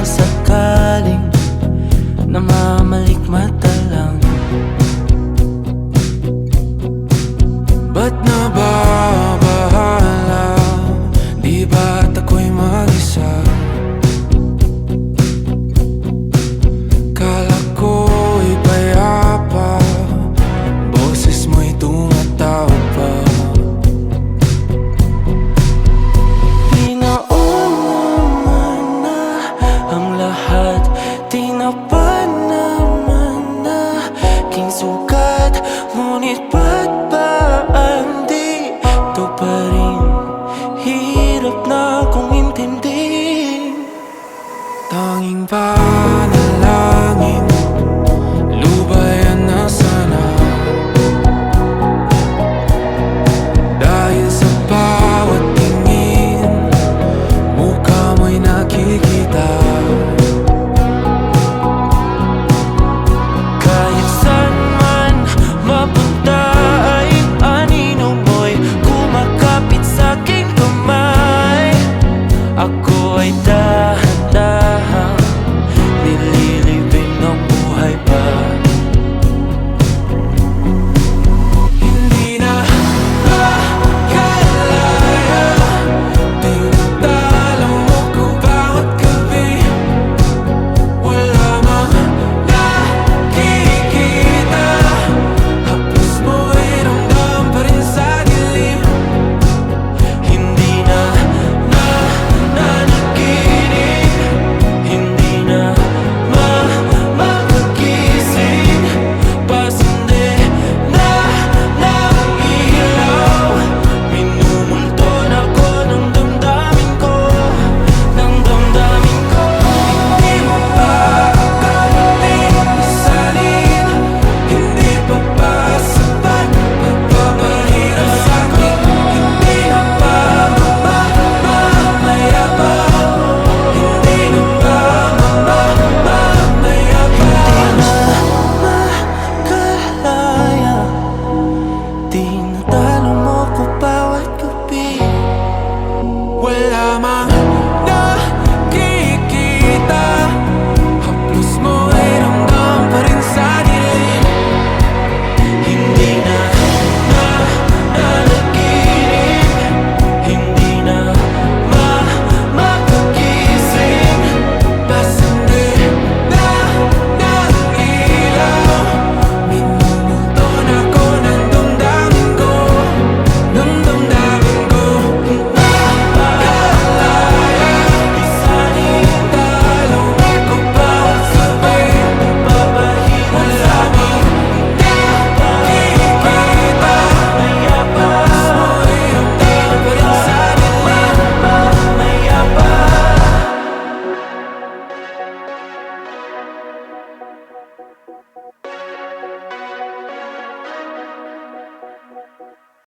sakaling namamalikmata lang. Ba't nababahala? Di ba't ako'y mag-isa? Kala ko'y payapa, boses mo'y tumatawag pa. Di naman na ang lahat, di na pa naman na aking sugat. Ngunit ba't ba di ito pa rin? Hirap na kong intindihin. Tanging panalangin, lubayan na sana. Dahil sa bawat tingin, mukha mo'y nakikita. Kahit saan man mapunta ay anino mo'y kumakapit sa'king kamay. Ako ay dahan-dahang nililibing ng buhay pa. Hindi na makalaya, tinatalo mo ko bawat gabi. Wala mang nakikita, hapos mo'y ramdam pa rin sa dilim. Hindi na nananaginip, hindi na makagising. Pasindi na ng ilaw, minumulton ako ng damdamin ko, ng damdamin ko. Hindi mo pa akalaing masalin, hindi pa ba sapat pagpapahirap sa'kin? Hindi na ba mamamayabang? Hindi na ba mamamayabang? Makalaya, tinatalo mo ko bawat gabi. Wala